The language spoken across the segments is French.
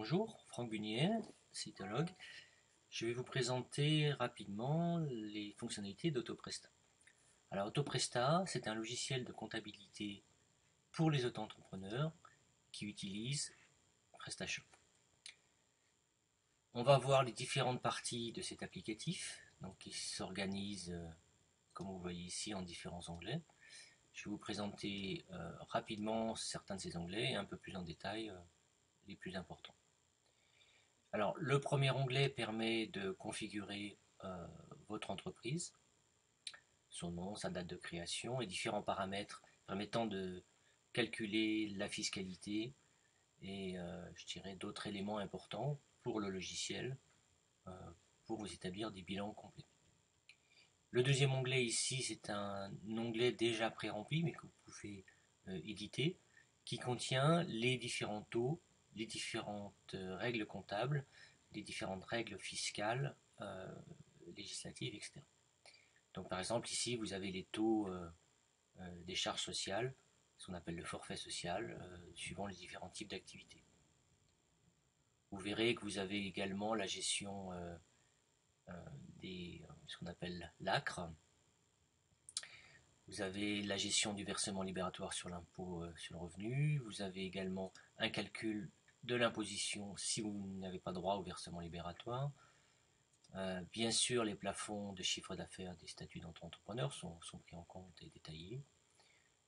Bonjour, Franck Bunier, cytologue. Je vais vous présenter rapidement les fonctionnalités d'Autopresta. Alors Autopresta, c'est un logiciel de comptabilité pour les auto-entrepreneurs qui utilisent PrestaShop. On va voir les différentes parties de cet applicatif, donc qui s'organise, comme vous voyez ici, en différents onglets. Je vais vous présenter rapidement certains de ces onglets et un peu plus en détail les plus importants. Alors, le premier onglet permet de configurer votre entreprise, son nom, sa date de création et différents paramètres permettant de calculer la fiscalité et je dirais d'autres éléments importants pour le logiciel euh, pour vous établir des bilans complets. Le deuxième onglet ici, c'est un onglet déjà pré-rempli mais que vous pouvez éditer qui contient les différents taux, les différentes règles comptables, les différentes règles fiscales, législatives, etc. Donc par exemple ici vous avez les taux des charges sociales, ce qu'on appelle le forfait social, suivant les différents types d'activités. Vous verrez que vous avez également la gestion ce qu'on appelle l'ACRE. Vous avez la gestion du versement libératoire sur l'impôt sur le revenu. Vous avez également un calcul de l'imposition si vous n'avez pas droit au versement libératoire. Bien sûr, les plafonds de chiffre d'affaires des statuts d'entrepreneur sont pris en compte et détaillés.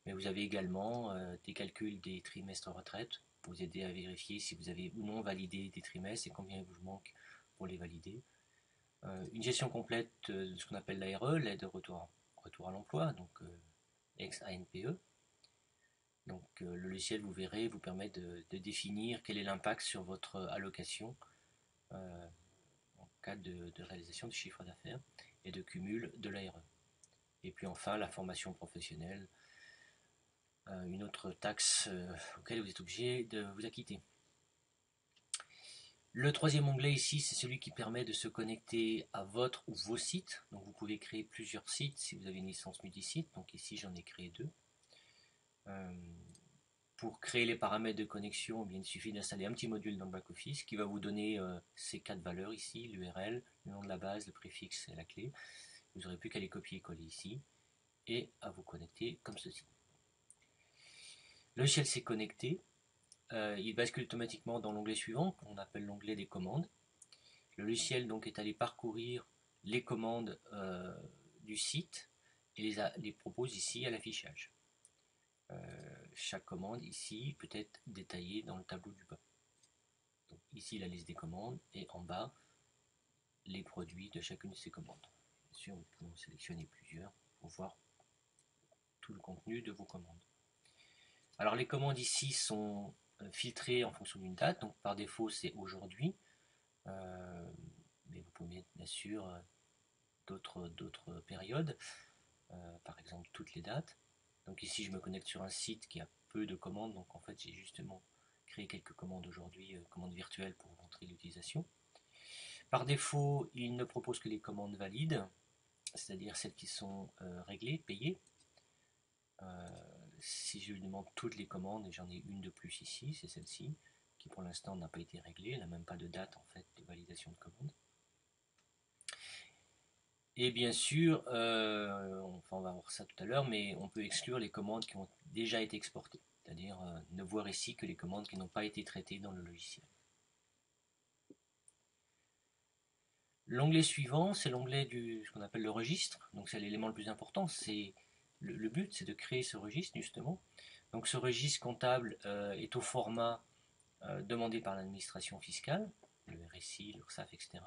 Mais vous avez également des calculs des trimestres retraite pour vous aider à vérifier si vous avez ou non validé des trimestres et combien il vous manque pour les valider. Une gestion complète de ce qu'on appelle l'ARE, l'aide de retour à l'emploi, donc ex-ANPE. Donc le logiciel, vous verrez, vous permet de définir quel est l'impact sur votre allocation en cas de réalisation du chiffre d'affaires et de cumul de l'ARE. Et puis enfin, la formation professionnelle, une autre taxe auquel vous êtes obligé de vous acquitter. Le troisième onglet ici, c'est celui qui permet de se connecter à votre ou vos sites. Donc vous pouvez créer plusieurs sites si vous avez une licence multisite. Donc ici, j'en ai créé deux. Pour créer les paramètres de connexion, il suffit d'installer un petit module dans le back-office qui va vous donner ces quatre valeurs ici, l'URL, le nom de la base, le préfixe et la clé. Vous n'aurez plus qu'à les copier et coller ici et à vous connecter comme ceci. Le logiciel s'est connecté. Il bascule automatiquement dans l'onglet suivant, qu'on appelle l'onglet des commandes. Le logiciel donc est allé parcourir les commandes du site et les propose ici à l'affichage. Chaque commande ici peut être détaillée dans le tableau du bas. Donc ici la liste des commandes et en bas les produits de chacune de ces commandes. Bien sûr, vous pouvez en sélectionner plusieurs pour voir tout le contenu de vos commandes. Alors les commandes ici sont filtrées en fonction d'une date, donc par défaut c'est aujourd'hui, mais vous pouvez mettre bien sûr d'autres périodes, par exemple toutes les dates. Donc ici je me connecte sur un site qui a peu de commandes, donc en fait j'ai justement créé quelques commandes aujourd'hui, commandes virtuelles pour vous montrer l'utilisation. Par défaut, il ne propose que les commandes valides, c'est-à-dire celles qui sont réglées, payées. Si je lui demande toutes les commandes, et j'en ai une de plus ici, c'est celle-ci, qui pour l'instant n'a pas été réglée, elle n'a même pas de date en fait de validation de commande. Et bien sûr, on va voir ça tout à l'heure, mais on peut exclure les commandes qui ont déjà été exportées, c'est-à-dire ne voir ici que les commandes qui n'ont pas été traitées dans le logiciel. L'onglet suivant, c'est l'onglet ce qu'on appelle le registre, donc c'est l'élément le plus important, c'est le but, c'est de créer ce registre justement. Donc ce registre comptable est au format demandé par l'administration fiscale, le RSI, l'URSSAF, etc.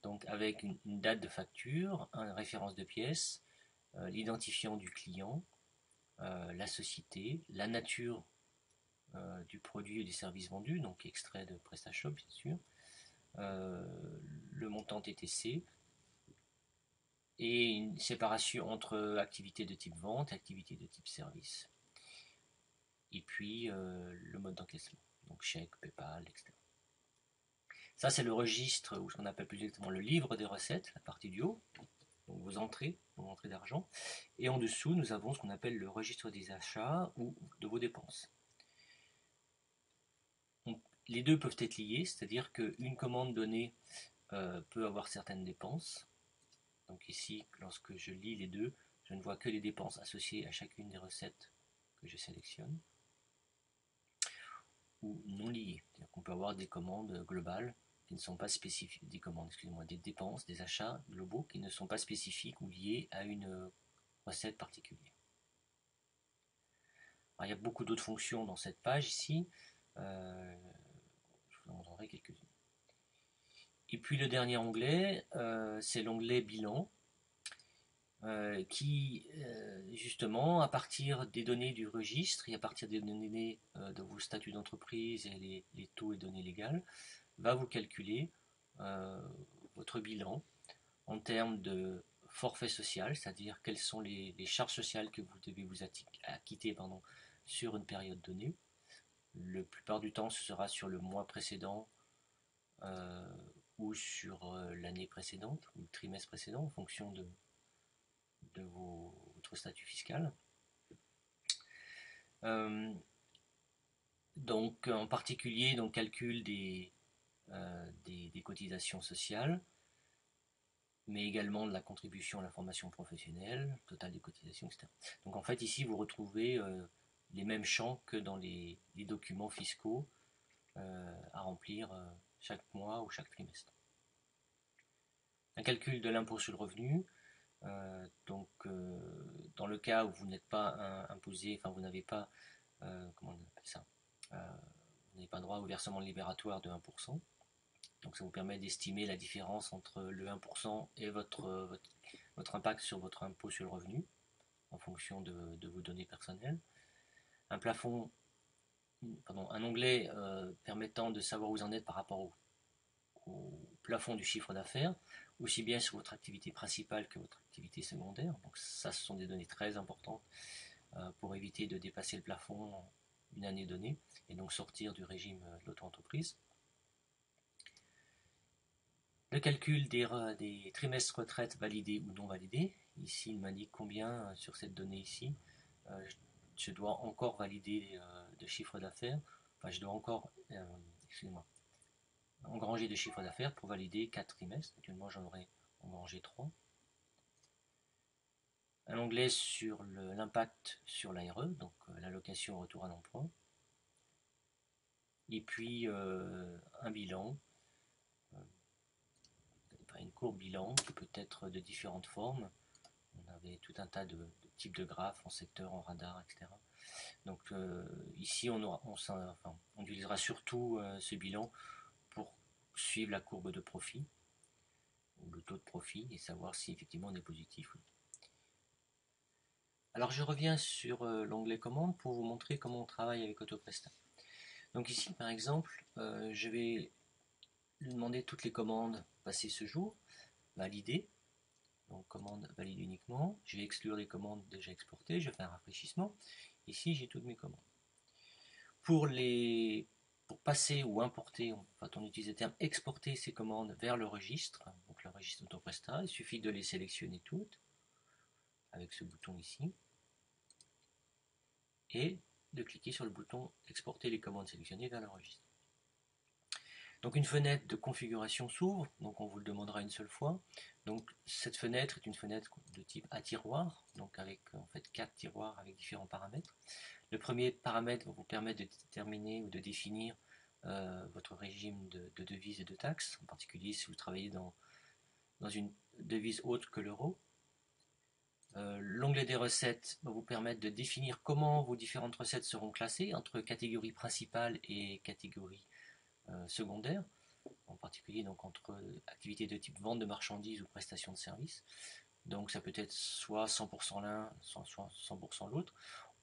Donc avec une date de facture, une référence de pièce, l'identifiant du client, la société, la nature du produit et des services vendus, donc extrait de PrestaShop bien sûr, le montant TTC, et une séparation entre activité de type vente et activité de type service. Et puis le mode d'encaissement, donc chèque, PayPal, etc. Ça c'est le registre, ou ce qu'on appelle plus exactement le livre des recettes, la partie du haut, donc vos entrées d'argent. Et en dessous, nous avons ce qu'on appelle le registre des achats ou de vos dépenses. les deux peuvent être liés, c'est-à-dire qu'une commande donnée peut avoir certaines dépenses. Donc ici, lorsque je lis les deux, je ne vois que les dépenses associées à chacune des recettes que je sélectionne, ou non liées. C'est-à-dire qu'on peut avoir des commandes globales qui ne sont pas spécifiques, des commandes, excusez-moi, des dépenses, des achats globaux qui ne sont pas spécifiques ou liés à une recette particulière. Alors, il y a beaucoup d'autres fonctions dans cette page ici. Je vous en montrerai quelques-unes. Et puis le dernier onglet, c'est l'onglet bilan, qui justement, à partir des données du registre et à partir des données de vos statuts d'entreprise et les taux et données légales, va vous calculer votre bilan en termes de forfait social, c'est-à-dire quelles sont les charges sociales que vous devez vous acquitter sur une période donnée. La plupart du temps, ce sera sur le mois précédent ou sur l'année précédente ou le trimestre précédent en fonction de votre statut fiscal. Donc en particulier, donc calcul des cotisations sociales, mais également de la contribution à la formation professionnelle, total des cotisations, etc. Donc en fait ici vous retrouvez les mêmes champs que dans les documents fiscaux à remplir chaque mois ou chaque trimestre. Un calcul de l'impôt sur le revenu, dans le cas où vous n'êtes pas imposé, enfin vous n'avez pas, comment on appelle ça, vous n'avez pas droit au versement libératoire de 1%. Donc ça vous permet d'estimer la différence entre le 1% et votre impact sur votre impôt sur le revenu en fonction de vos données personnelles. Un onglet permettant de savoir où vous en êtes par rapport au plafond du chiffre d'affaires, aussi bien sur votre activité principale que votre activité secondaire. Donc ça, ce sont des données très importantes pour éviter de dépasser le plafond une année donnée et donc sortir du régime de l'auto-entreprise. Le calcul des trimestres retraite validés ou non validés. Ici, il m'indique combien sur cette donnée ici je dois encore valider de chiffre d'affaires. Enfin, je dois encore, engranger de chiffre d'affaires pour valider 4 trimestres. Actuellement, j'en aurais engrangé 3. Un onglet sur l'impact sur l'ARE, donc l'allocation au retour à l'emploi. Et puis un bilan, une courbe bilan qui peut être de différentes formes. On avait tout un tas de types de graphes en secteur, en radar, etc. Donc ici, on utilisera surtout ce bilan pour suivre la courbe de profit ou le taux de profit et savoir si effectivement on est positif. Alors je reviens sur l'onglet commande pour vous montrer comment on travaille avec Autopresta. Donc ici par exemple, je vais lui demander toutes les commandes passées ce jour, valider. Donc commande valide uniquement. Je vais exclure les commandes déjà exportées, je fais un rafraîchissement. Ici j'ai toutes mes commandes. Pour passer ou importer, on utilise le terme exporter ces commandes vers le registre, donc le registre Autopresta, il suffit de les sélectionner toutes avec ce bouton ici et de cliquer sur le bouton exporter les commandes sélectionnées vers le registre. Donc une fenêtre de configuration s'ouvre, donc on vous le demandera une seule fois. Donc cette fenêtre est une fenêtre de type à tiroir, donc avec en fait 4 tiroirs avec différents paramètres. Le premier paramètre va vous permettre de déterminer ou de définir votre régime de devises et de taxes, en particulier si vous travaillez dans une devise autre que l'euro. L'onglet des recettes va vous permettre de définir comment vos différentes recettes seront classées entre catégorie principale et catégorie secondaire, en particulier donc entre activités de type vente de marchandises ou prestation de services. Donc ça peut être soit 100% l'un, soit 100% l'autre,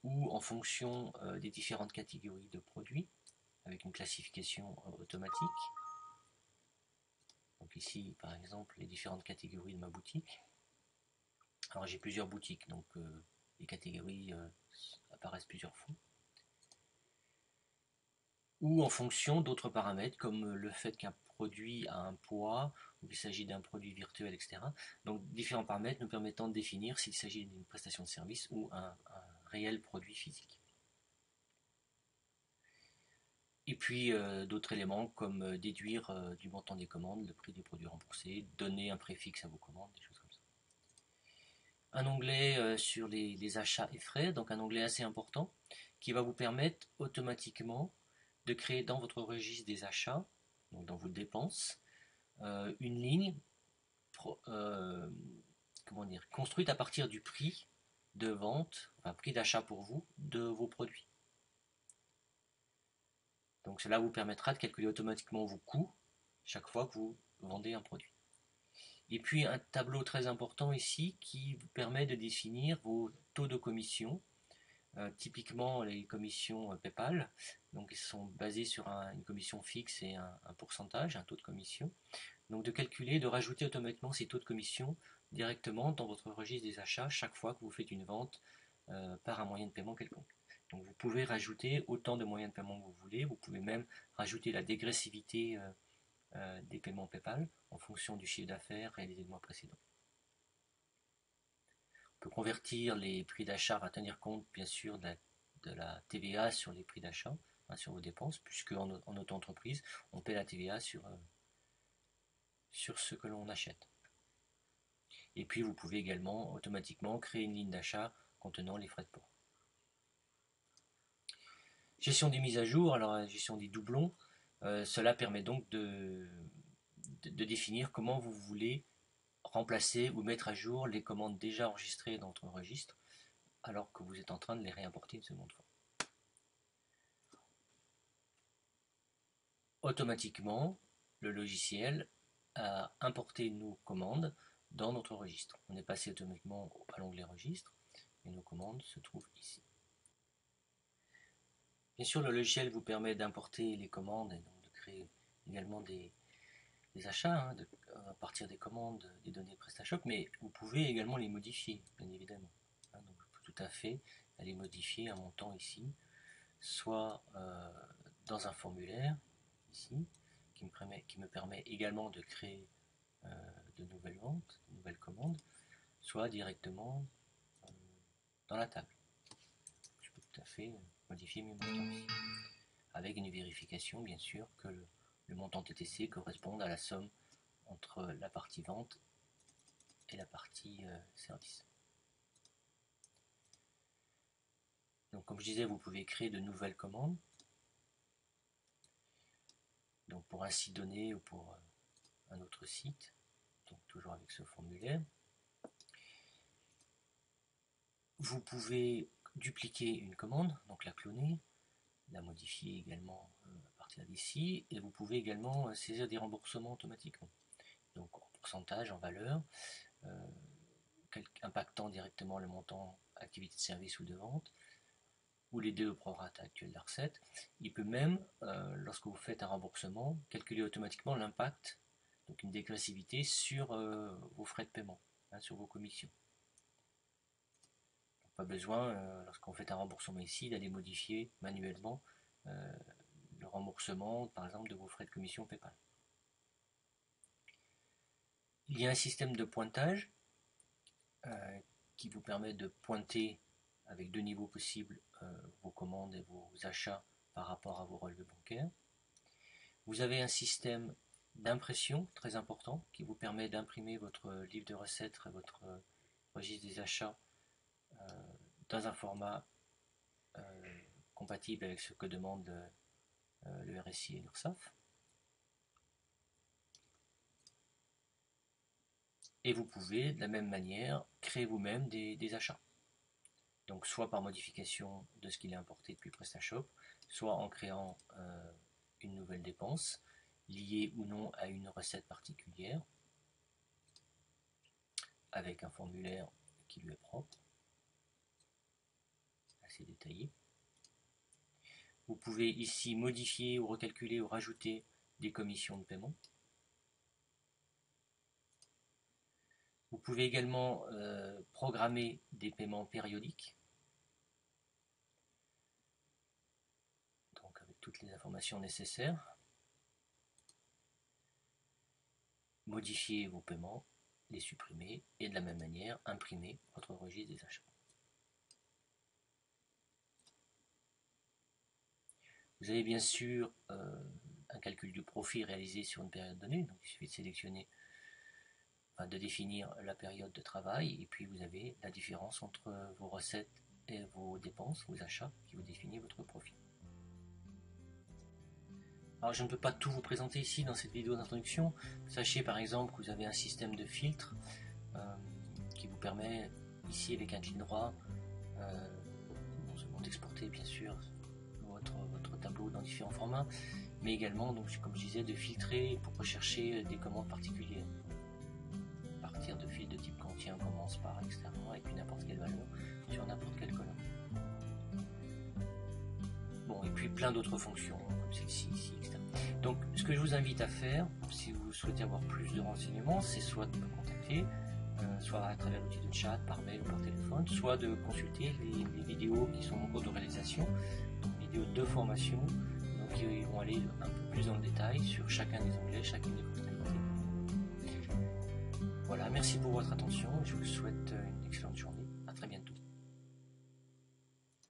ou en fonction des différentes catégories de produits, avec une classification automatique. Donc ici, par exemple, les différentes catégories de ma boutique. Alors j'ai plusieurs boutiques, donc les catégories apparaissent plusieurs fois. Ou en fonction d'autres paramètres, comme le fait qu'un produit a un poids, ou qu'il s'agit d'un produit virtuel, etc. Donc différents paramètres nous permettant de définir s'il s'agit d'une prestation de service ou un réel produit physique. Et puis d'autres éléments comme déduire du montant des commandes, le prix des produits remboursés, donner un préfixe à vos commandes, des choses comme ça. Un onglet sur les achats et frais, donc un onglet assez important qui va vous permettre automatiquement de créer dans votre registre des achats, donc dans vos dépenses, une ligne comment dire, construite à partir du prix de vente, enfin prix d'achat pour vous, de vos produits. Donc cela vous permettra de calculer automatiquement vos coûts chaque fois que vous vendez un produit. Et puis un tableau très important ici qui vous permet de définir vos taux de commission. Typiquement les commissions PayPal, donc ils sont basés sur une commission fixe et un pourcentage, un taux de commission. Donc de calculer, de rajouter automatiquement ces taux de commission directement dans votre registre des achats chaque fois que vous faites une vente par un moyen de paiement quelconque. Donc vous pouvez rajouter autant de moyens de paiement que vous voulez, vous pouvez même rajouter la dégressivité des paiements PayPal en fonction du chiffre d'affaires réalisé le mois précédent. On peut convertir les prix d'achat à tenir compte bien sûr de la TVA sur les prix d'achat, sur vos dépenses, puisque en auto-entreprise, on paie la TVA sur ce que l'on achète. Et puis vous pouvez également automatiquement créer une ligne d'achat contenant les frais de port. Gestion des mises à jour, alors la gestion des doublons, cela permet donc de définir comment vous voulez remplacer ou mettre à jour les commandes déjà enregistrées dans votre registre alors que vous êtes en train de les réimporter une seconde fois. Automatiquement, le logiciel a importé nos commandes dans notre registre. On est passé automatiquement à l'onglet registre et nos commandes se trouvent ici. Bien sûr, le logiciel vous permet d'importer les commandes et donc de créer également des achats à partir des commandes, des données PrestaShop, mais vous pouvez également les modifier, bien évidemment. Donc, tout à fait aller modifier un montant ici, soit dans un formulaire ici, qui me permet également de créer de nouvelles ventes, de nouvelles commandes, soit directement dans la table. Je peux tout à fait modifier mes montants ici, avec une vérification bien sûr que le montant TTC corresponde à la somme entre la partie vente et la partie service. Donc comme je disais, vous pouvez créer de nouvelles commandes. Donc pour un site donné ou pour un autre site, donc toujours avec ce formulaire. Vous pouvez dupliquer une commande, donc la cloner, la modifier également à partir d'ici, et vous pouvez également saisir des remboursements automatiquement. Donc en pourcentage, en valeur, impactant directement le montant activité de service ou de vente, ou les deux au prorata actuel de la recette. Il peut même, lorsque vous faites un remboursement, calculer automatiquement l'impact, donc une dégressivité sur vos frais de paiement, sur vos commissions. Donc, pas besoin, lorsqu'on fait un remboursement ici, d'aller modifier manuellement le remboursement, par exemple, de vos frais de commission PayPal. Il y a un système de pointage qui vous permet de pointer avec deux niveaux possibles vos commandes et vos achats par rapport à vos relevés bancaires. Vous avez un système d'impression très important qui vous permet d'imprimer votre livre de recettes et votre registre des achats dans un format compatible avec ce que demande le RSI et l'URSSAF. Et vous pouvez de la même manière créer vous-même des achats. Donc soit par modification de ce qu'il est importé depuis PrestaShop, soit en créant une nouvelle dépense liée ou non à une recette particulière avec un formulaire qui lui est propre, assez détaillé. Vous pouvez ici modifier ou recalculer ou rajouter des commissions de paiement. Vous pouvez également programmer des paiements périodiques, donc avec toutes les informations nécessaires. Modifier vos paiements, les supprimer et de la même manière imprimer votre registre des achats. Vous avez bien sûr un calcul du profit réalisé sur une période donnée, donc il suffit de sélectionner, enfin, de définir la période de travail, et puis vous avez la différence entre vos recettes et vos dépenses, vos achats, qui vous définit votre profit. Alors je ne peux pas tout vous présenter ici dans cette vidéo d'introduction. Sachez par exemple que vous avez un système de filtre qui vous permet ici avec un clic droit non seulement d'exporter bien sûr votre tableau dans différents formats, mais également, donc, comme je disais, de filtrer pour rechercher des commandes particulières. À partir de fils de type contient, commence par, etc. et puis n'importe quelle valeur sur n'importe quelle colonne. Bon, et puis plein d'autres fonctions, comme celle-ci, ici, etc. Donc, ce que je vous invite à faire, si vous souhaitez avoir plus de renseignements, c'est soit de me contacter, soit à travers l'outil de chat, par mail ou par téléphone, soit de consulter les vidéos qui sont en cours de réalisation, donc vidéos de formation, donc qui vont aller un peu plus dans le détail sur chacun des onglets, chacune des fonctionnalités. Voilà, merci pour votre attention et je vous souhaite une excellente journée. À très bientôt.